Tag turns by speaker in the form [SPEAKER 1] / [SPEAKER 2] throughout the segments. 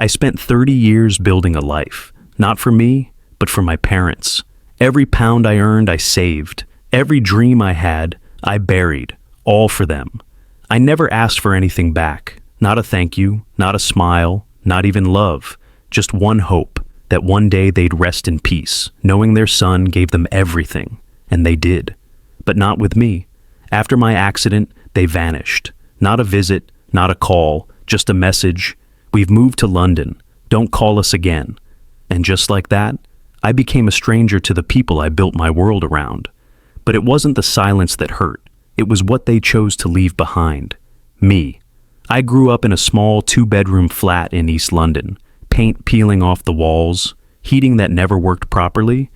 [SPEAKER 1] I spent 30 years building a life, not for me, but for my parents. Every pound I earned, I saved. Every dream I had, I buried, all for them. I never asked for anything back. Not a thank you, not a smile, not even love. Just one hope, that one day they'd rest in peace, knowing their son gave them everything. And they did. But not with me. After my accident, they vanished. Not a visit, not a call, just a message. We've moved to London. Don't call us again. And just like that, I became a stranger to the people I built my world around. But it wasn't the silence that hurt. It was what they chose to leave behind. Me. I grew up in a small 2-bedroom flat in East London, paint peeling off the walls, heating that never worked properly,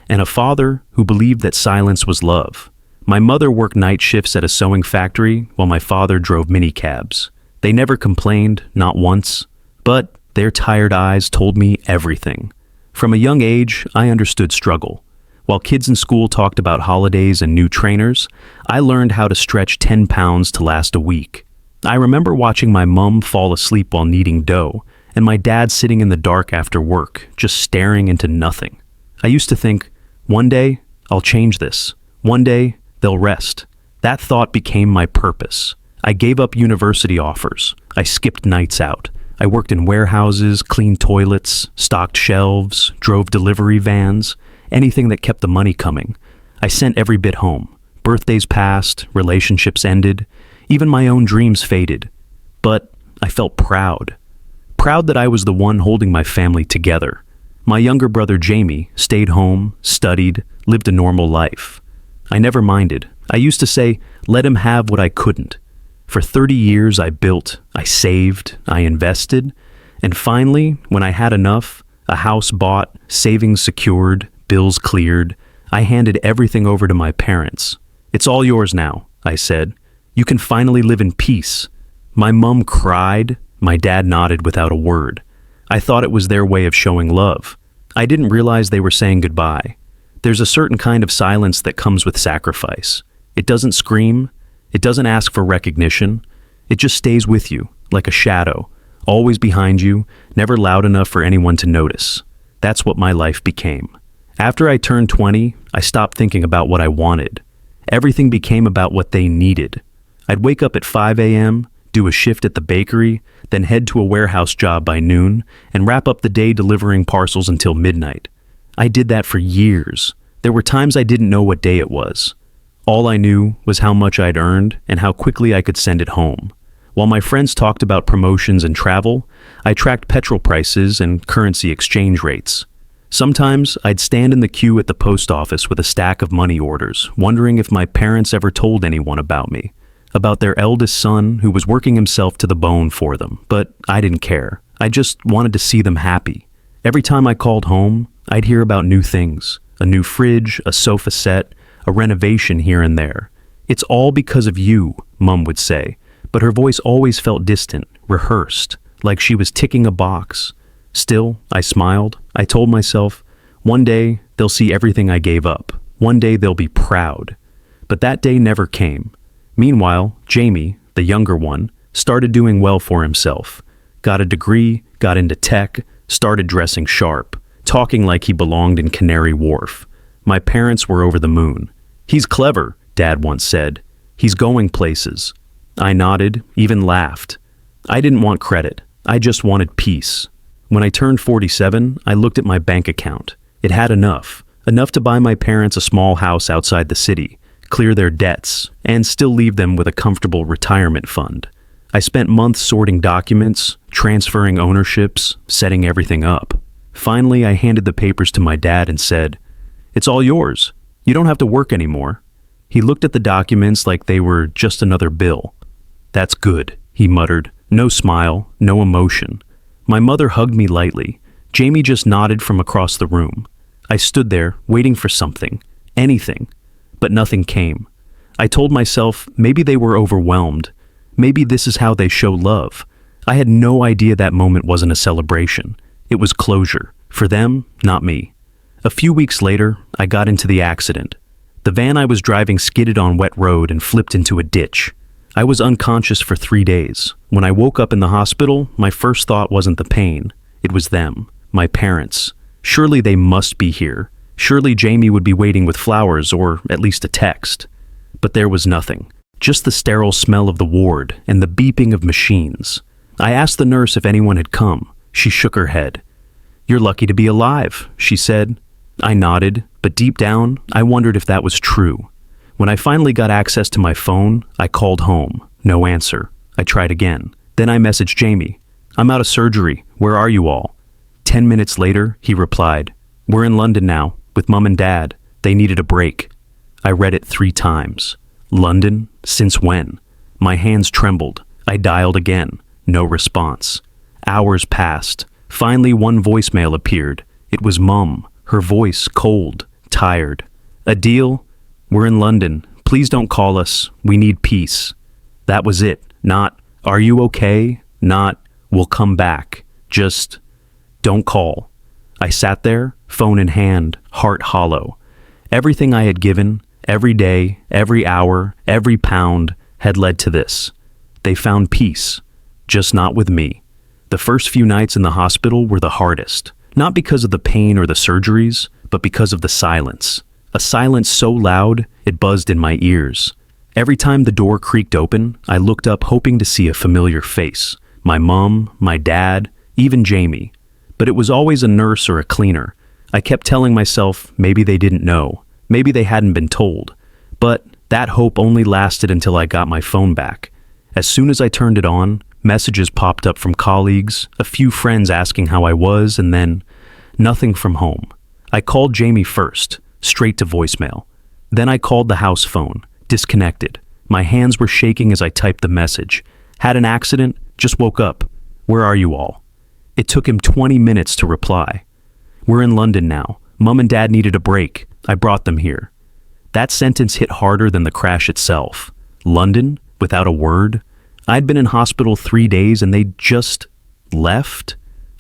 [SPEAKER 1] and a father who believed that silence was love. My mother worked night shifts at a sewing factory while my father drove minicabs. They never complained, not once, but their tired eyes told me everything. From a young age, I understood struggle. While kids in school talked about holidays and new trainers, I learned how to stretch 10 pounds to last a week. I remember watching my mum fall asleep while kneading dough, and my dad sitting in the dark after work, just staring into nothing. I used to think, one day, I'll change this. One day, they'll rest. That thought became my purpose. I gave up university offers. I skipped nights out. I worked in warehouses, cleaned toilets, stocked shelves, drove delivery vans, anything that kept the money coming. I sent every bit home. Birthdays passed, relationships ended, even my own dreams faded. But I felt proud. Proud that I was the one holding my family together. My younger brother Jamie stayed home, studied, lived a normal life. I never minded. I used to say, let him have what I couldn't. For 30 years I built, I saved, I invested, and finally, when I had enough, a house bought, savings secured, bills cleared, I handed everything over to my parents. It's all yours now, I said. You can finally live in peace. My mum cried, my dad nodded without a word. I thought it was their way of showing love. I didn't realize they were saying goodbye. There's a certain kind of silence that comes with sacrifice. It doesn't scream. It doesn't ask for recognition. It just stays with you, like a shadow, always behind you, never loud enough for anyone to notice. That's what my life became. After I turned 20, I stopped thinking about what I wanted. Everything became about what they needed. I'd wake up at 5 a.m., do a shift at the bakery, then head to a warehouse job by noon, and wrap up the day delivering parcels until midnight. I did that for years. There were times I didn't know what day it was. All I knew was how much I'd earned and how quickly I could send it home. While my friends talked about promotions and travel, I tracked petrol prices and currency exchange rates. Sometimes I'd stand in the queue at the post office with a stack of money orders, wondering if my parents ever told anyone about me, about their eldest son who was working himself to the bone for them, but I didn't care. I just wanted to see them happy. Every time I called home, I'd hear about new things, a new fridge, a sofa set, a renovation here and there. It's all because of you, Mum would say, but her voice always felt distant, rehearsed, like she was ticking a box. Still, I smiled. I told myself, one day they'll see everything I gave up. One day they'll be proud. But that day never came. Meanwhile, Jamie, the younger one, started doing well for himself. Got a degree, got into tech, started dressing sharp, talking like he belonged in Canary Wharf. My parents were over the moon. He's clever, Dad once said. He's going places. I nodded, even laughed. I didn't want credit. I just wanted peace. When I turned 47, I looked at my bank account. It had enough to buy my parents a small house outside the city, clear their debts, and still leave them with a comfortable retirement fund. I spent months sorting documents, transferring ownerships, setting everything up. Finally, I handed the papers to my dad and said, "It's all yours. You don't have to work anymore." He looked at the documents like they were just another bill. "That's good," he muttered. No smile, no emotion. My mother hugged me lightly. Jamie just nodded from across the room. I stood there, waiting for something, anything, but nothing came. I told myself maybe they were overwhelmed. Maybe this is how they show love. I had no idea that moment wasn't a celebration. It was closure. For them, not me. A few weeks later, I got into the accident. The van I was driving skidded on wet road and flipped into a ditch. I was unconscious for 3 days. When I woke up in the hospital, my first thought wasn't the pain. It was them, my parents. Surely they must be here. Surely Jamie would be waiting with flowers or at least a text. But there was nothing. Just the sterile smell of the ward and the beeping of machines. I asked the nurse if anyone had come. She shook her head. "You're lucky to be alive," she said. I nodded, but deep down, I wondered if that was true. When I finally got access to my phone, I called home. No answer. I tried again. Then I messaged Jamie. "I'm out of surgery. Where are you all?" 10 minutes later, he replied, "We're in London now, with Mom and Dad. They needed a break." I read it 3 times. London? Since when? My hands trembled. I dialed again. No response. Hours passed. Finally, one voicemail appeared. It was Mum, her voice cold, tired. "A deal? We're in London. Please don't call us. We need peace." That was it. Not, "Are you okay?" Not, "We'll come back." Just, "Don't call." I sat there, phone in hand, heart hollow. Everything I had given, every day, every hour, every pound, had led to this. They found peace, just not with me. The first few nights in the hospital were the hardest, not because of the pain or the surgeries, but because of the silence. A silence so loud, it buzzed in my ears. Every time the door creaked open, I looked up hoping to see a familiar face. My mom, my dad, even Jamie. But it was always a nurse or a cleaner. I kept telling myself maybe they didn't know. Maybe they hadn't been told. But that hope only lasted until I got my phone back. As soon as I turned it on, messages popped up from colleagues, a few friends asking how I was, and then nothing from home. I called Jamie first, straight to voicemail. Then I called the house phone, disconnected. My hands were shaking as I typed the message. "Had an accident, just woke up. Where are you all?" It took him 20 minutes to reply. "We're in London now. Mom and Dad needed a break. I brought them here." That sentence hit harder than the crash itself. London? Without a word? I'd been in hospital 3 days and they just left?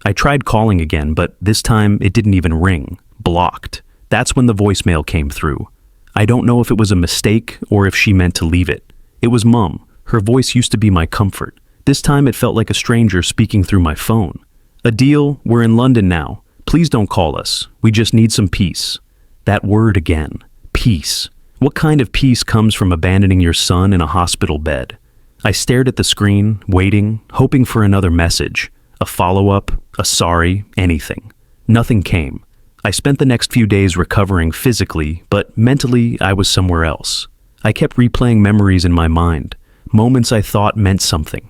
[SPEAKER 1] I tried calling again, but this time it didn't even ring. Blocked. That's when the voicemail came through. I don't know if it was a mistake or if she meant to leave it. It was Mum. Her voice used to be my comfort. This time it felt like a stranger speaking through my phone. "A deal? We're in London now. Please don't call us. We just need some peace." That word again. Peace. What kind of peace comes from abandoning your son in a hospital bed? I stared at the screen, waiting, hoping for another message. A follow-up, a sorry, anything. Nothing came. I spent the next few days recovering physically, but mentally I was somewhere else. I kept replaying memories in my mind, moments I thought meant something.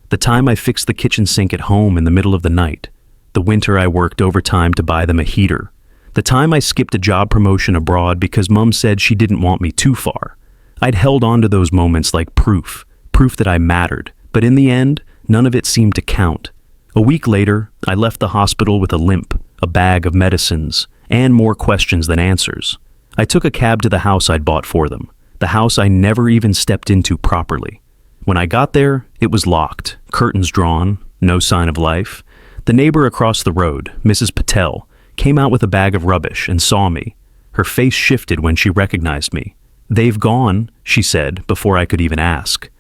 [SPEAKER 1] The time I fixed the kitchen sink at home in the middle of the night. The winter I worked overtime to buy them a heater. The time I skipped a job promotion abroad because Mum said she didn't want me too far. I'd held on to those moments like proof that I mattered, but in the end, none of it seemed to count. A week later, I left the hospital with a limp, a bag of medicines, and more questions than answers. I took a cab to the house I'd bought for them, the house I never even stepped into properly. When I got there, it was locked, curtains drawn, no sign of life. The neighbor across the road, Mrs. Patel, came out with a bag of rubbish and saw me. Her face shifted when she recognized me. "They've gone," she said before I could even ask.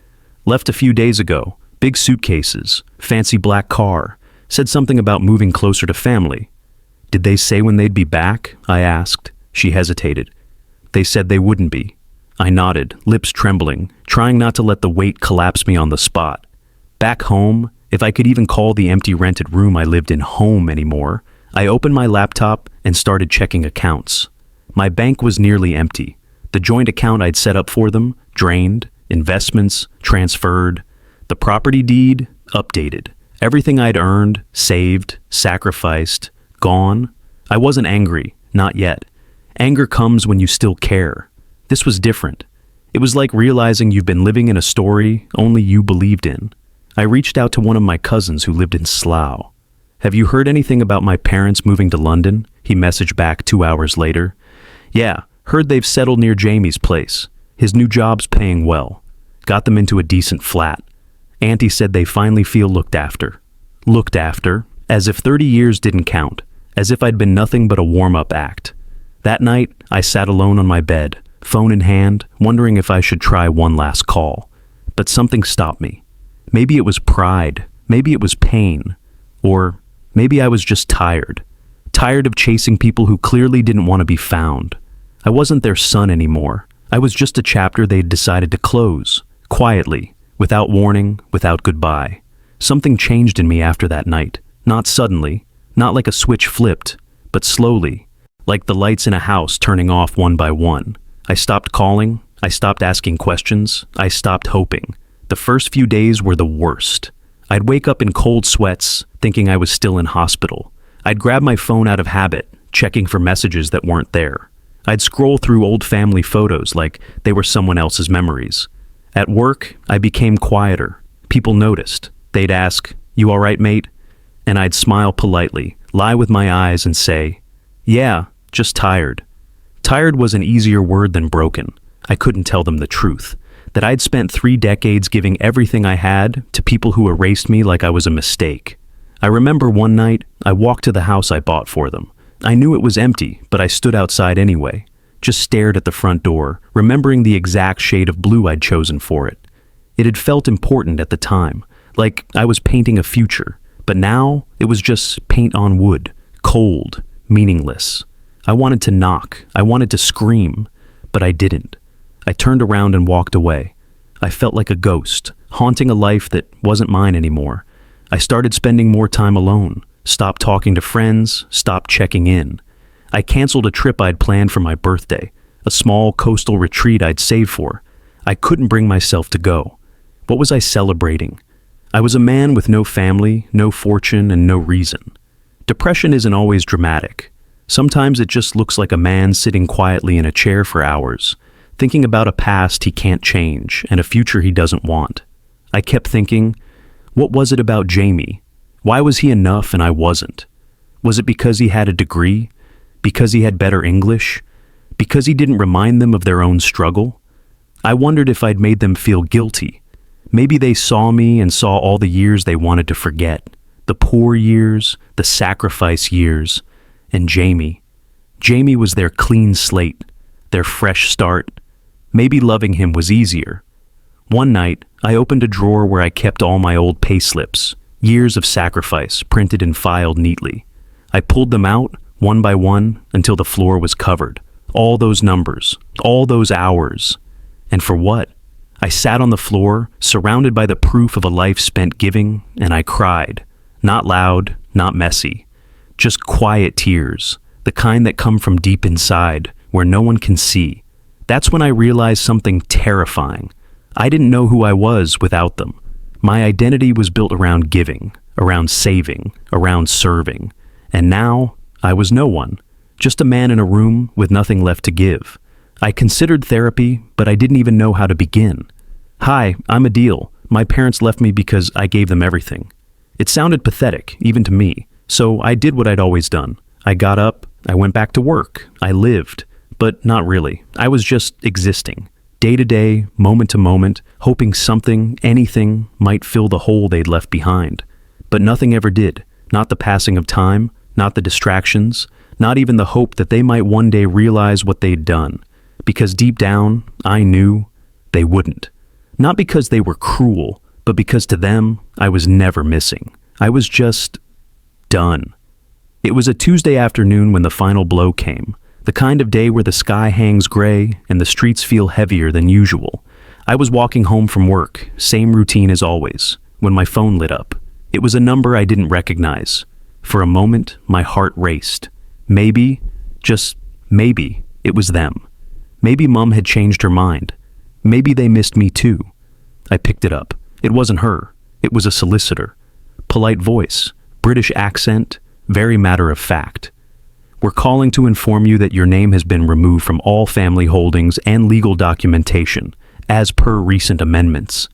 [SPEAKER 1] "Left a few days ago. Big suitcases, fancy black car. Said something about moving closer to family." "Did they say when they'd be back?" I asked. She hesitated. "They said they wouldn't be." I nodded, lips trembling, trying not to let the weight collapse me on the spot. Back home, if I could even call the empty rented room I lived in home anymore, I opened my laptop and started checking accounts. My bank was nearly empty. The joint account I'd set up for them, drained, investments, transferred. The property deed, updated. Everything I'd earned, saved, sacrificed, gone. I wasn't angry, not yet. Anger comes when you still care. This was different. It was like realizing you've been living in a story only you believed in. I reached out to one of my cousins who lived in Slough. "Have you heard anything about my parents moving to London?" He messaged back 2 hours later. "Yeah, heard they've settled near Jamie's place. His new job's paying well. Got them into a decent flat. Auntie said they finally feel looked after." Looked after, as if 30 years didn't count, as if I'd been nothing but a warm-up act. That night, I sat alone on my bed, phone in hand, wondering if I should try one last call. but something stopped me. Maybe it was pride, maybe it was pain, or maybe I was just tired. Tired of chasing people who clearly didn't want to be found. I wasn't their son anymore. I was just a chapter they'd decided to close, quietly, without warning, without goodbye. Something changed in me after that night. Not suddenly, not like a switch flipped, but slowly, like the lights in a house turning off one by one. I stopped calling, I stopped asking questions, I stopped hoping. The first few days were the worst. I'd wake up in cold sweats, thinking I was still in hospital. I'd grab my phone out of habit, checking for messages that weren't there. I'd scroll through old family photos like they were someone else's memories. At work, I became quieter. People noticed. They'd ask, "You all right, mate?" And I'd smile politely, lie with my eyes and say, "Yeah, just tired." Tired was an easier word than broken. I couldn't tell them the truth, that I'd spent 3 decades giving everything I had to people who erased me like I was a mistake. I remember one night, I walked to the house I bought for them. I knew it was empty, but I stood outside anyway, just stared at the front door, remembering the exact shade of blue I'd chosen for it. It had felt important at the time, like I was painting a future, but now it was just paint on wood, cold, meaningless. I wanted to knock, I wanted to scream, but I didn't. I turned around and walked away. I felt like a ghost, haunting a life that wasn't mine anymore. I started spending more time alone, stopped talking to friends, stopped checking in. I canceled a trip I'd planned for my birthday, a small coastal retreat I'd saved for. I couldn't bring myself to go. What was I celebrating? I was a man with no family, no fortune, and no reason. Depression isn't always dramatic. Sometimes it just looks like a man sitting quietly in a chair for hours, thinking about a past he can't change and a future he doesn't want. I kept thinking, what was it about Jamie? Why was he enough and I wasn't? Was it because he had a degree? Because he had better English? Because he didn't remind them of their own struggle? I wondered if I'd made them feel guilty. Maybe they saw me and saw all the years they wanted to forget. The poor years, the sacrifice years, and Jamie. Jamie was their clean slate, their fresh start. Maybe loving him was easier. One night, I opened a drawer where I kept all my old payslips, years of sacrifice printed and filed neatly. I pulled them out, one by one, until the floor was covered. All those numbers, all those hours. And for what? I sat on the floor, surrounded by the proof of a life spent giving, and I cried. Not loud, not messy. Just quiet tears, the kind that come from deep inside, where no one can see. That's when I realized something terrifying. I didn't know who I was without them. My identity was built around giving, around saving, around serving. And now, I was no one. Just a man in a room with nothing left to give. I considered therapy, but I didn't even know how to begin. Hi, I'm Adil. My parents left me because I gave them everything. It sounded pathetic, even to me, so I did what I'd always done. I got up, I went back to work, I lived, but not really. I was just existing, day to day, moment to moment, hoping something, anything, might fill the hole they'd left behind. But nothing ever did, not the passing of time, not the distractions, not even the hope that they might one day realize what they'd done. Because deep down, I knew they wouldn't. Not because they were cruel, but because to them, I was never missing. I was just done. It was a Tuesday afternoon when the final blow came, the kind of day where the sky hangs gray and the streets feel heavier than usual. I was walking home from work, same routine as always, when my phone lit up. It was a number I didn't recognize. For a moment, my heart raced. Maybe, just maybe, it was them. Maybe Mom had changed her mind. Maybe they missed me too. I picked it up. It wasn't her. It was a solicitor. Polite voice, British accent, very matter of fact. We're calling to inform you that your name has been removed from all family holdings and legal documentation, as per recent amendments.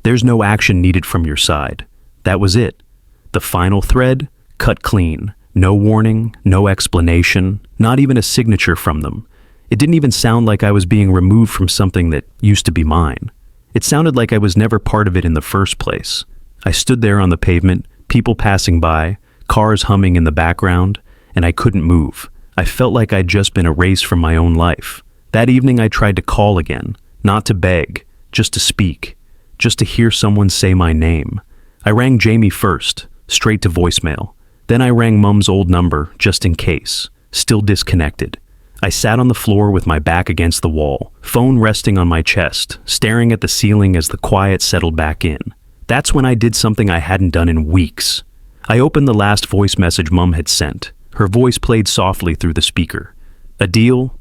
[SPEAKER 1] There's no action needed from your side. That was it. The final thread, cut clean. No warning, no explanation, not even a signature from them. It didn't even sound like I was being removed from something that used to be mine. It sounded like I was never part of it in the first place. I stood there on the pavement, people passing by, cars humming in the background, and I couldn't move. I felt like I'd just been erased from my own life. That evening I tried to call again, not to beg, just to speak. just to hear someone say my name. I rang Jamie first, straight to voicemail. Then I rang Mum's old number, just in case. Still disconnected. I sat on the floor with my back against the wall, phone resting on my chest, staring at the ceiling as the quiet settled back in. That's when I did something I hadn't done in weeks. I opened the last voice message Mum had sent. Her voice played softly through the speaker. "Adil,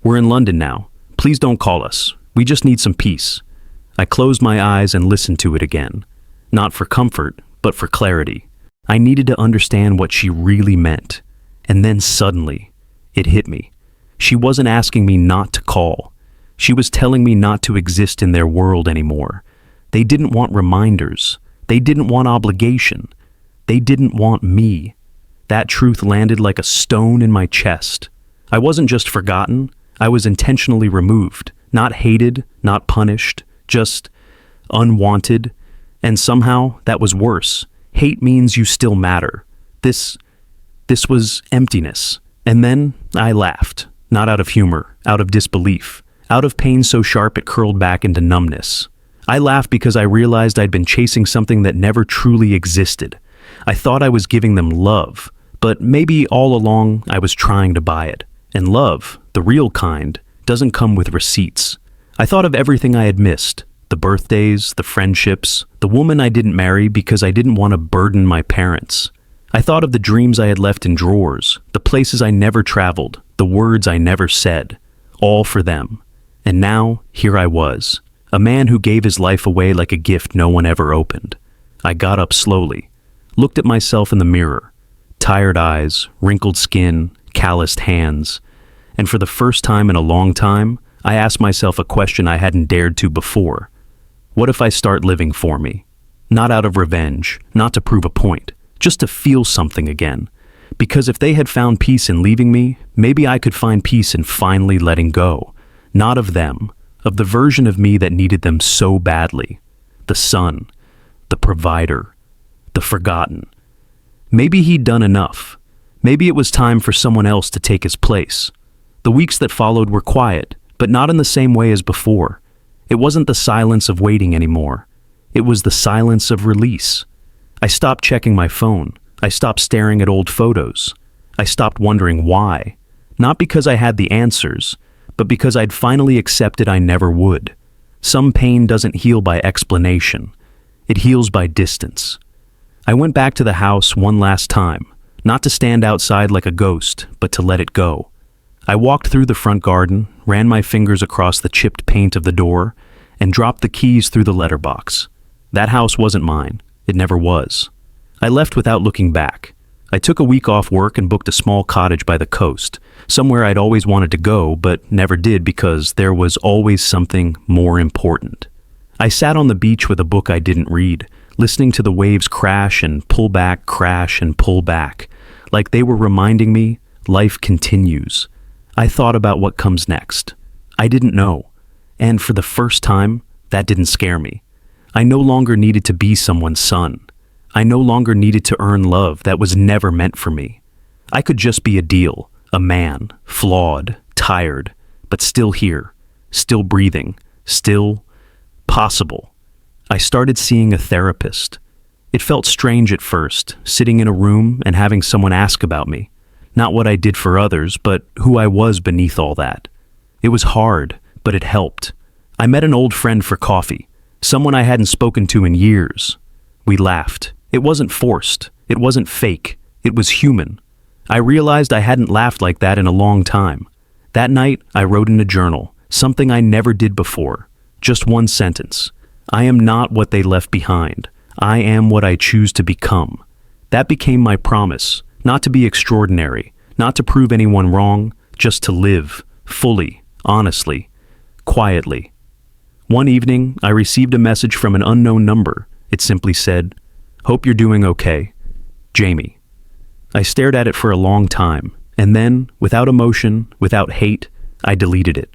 [SPEAKER 1] we're in London now. Please don't call us. We just need some peace." I closed my eyes and listened to it again. Not for comfort, but for clarity. I needed to understand what she really meant. And then suddenly, it hit me. She wasn't asking me not to call. She was telling me not to exist in their world anymore. They didn't want reminders. They didn't want obligation. They didn't want me. That truth landed like a stone in my chest. I wasn't just forgotten. I was intentionally removed. Not hated, not punished, just unwanted. And somehow, that was worse. Hate means you still matter. This was emptiness. And then I laughed. Not out of humor, out of disbelief, out of pain so sharp it curled back into numbness. I laughed because I realized I'd been chasing something that never truly existed. I thought I was giving them love, but maybe all along I was trying to buy it. And love, the real kind, doesn't come with receipts. I thought of everything I had missed, the birthdays, the friendships, the woman I didn't marry because I didn't want to burden my parents. I thought of the dreams I had left in drawers, the places I never traveled, the words I never said, all for them. And now, here I was, a man who gave his life away like a gift no one ever opened. I got up slowly, looked at myself in the mirror, tired eyes, wrinkled skin, calloused hands, and for the first time in a long time, I asked myself a question I hadn't dared to before. What if I start living for me? Not out of revenge, not to prove a point, just to feel something again. Because if they had found peace in leaving me, maybe I could find peace in finally letting go. Not of them, of the version of me that needed them so badly. The son, the provider, the forgotten. Maybe he'd done enough. Maybe it was time for someone else to take his place. The weeks that followed were quiet, but not in the same way as before. It wasn't the silence of waiting anymore. It was the silence of release. I stopped checking my phone. I stopped staring at old photos. I stopped wondering why. Not because I had the answers, but because I'd finally accepted I never would. Some pain doesn't heal by explanation. It heals by distance. I went back to the house one last time, not to stand outside like a ghost, but to let it go. I walked through the front garden, ran my fingers across the chipped paint of the door, and dropped the keys through the letterbox. That house wasn't mine. It never was. I left without looking back. I took a week off work and booked a small cottage by the coast, somewhere I'd always wanted to go but never did because there was always something more important. I sat on the beach with a book I didn't read, listening to the waves crash and pull back, crash and pull back, like they were reminding me life continues. I thought about what comes next. I didn't know, and for the first time, that didn't scare me. I no longer needed to be someone's son. I no longer needed to earn love that was never meant for me. I could just be Adil, a man, flawed, tired, but still here, still breathing, still possible. I started seeing a therapist. It felt strange at first, sitting in a room and having someone ask about me. Not what I did for others, but who I was beneath all that. It was hard, but it helped. I met an old friend for coffee. Someone I hadn't spoken to in years. We laughed. It wasn't forced. It wasn't fake. It was human. I realized I hadn't laughed like that in a long time. That night, I wrote in a journal, something I never did before. Just one sentence. I am not what they left behind. I am what I choose to become. That became my promise, not to be extraordinary, not to prove anyone wrong, just to live, fully, honestly, quietly. One evening, I received a message from an unknown number. It simply said, "Hope you're doing okay. Jamie." I stared at it for a long time, and then, without emotion, without hate, I deleted it.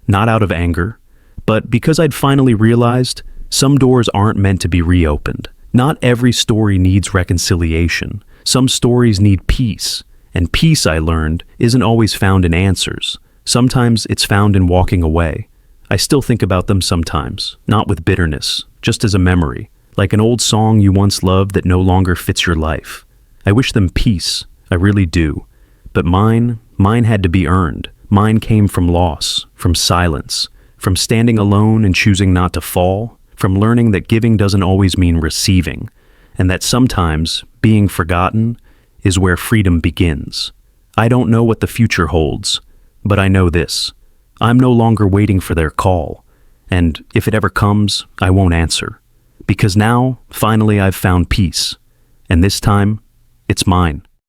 [SPEAKER 1] Not out of anger, but because I'd finally realized some doors aren't meant to be reopened. Not every story needs reconciliation. Some stories need peace, and peace, I learned, isn't always found in answers. Sometimes it's found in walking away. I still think about them sometimes, not with bitterness, just as a memory, like an old song you once loved that no longer fits your life. I wish them peace, I really do. But mine had to be earned. Mine came from loss, from silence, from standing alone and choosing not to fall, from learning that giving doesn't always mean receiving, and that sometimes being forgotten is where freedom begins. I don't know what the future holds, but I know this. I'm no longer waiting for their call, and if it ever comes, I won't answer. Because now, finally, I've found peace, and this time, it's mine.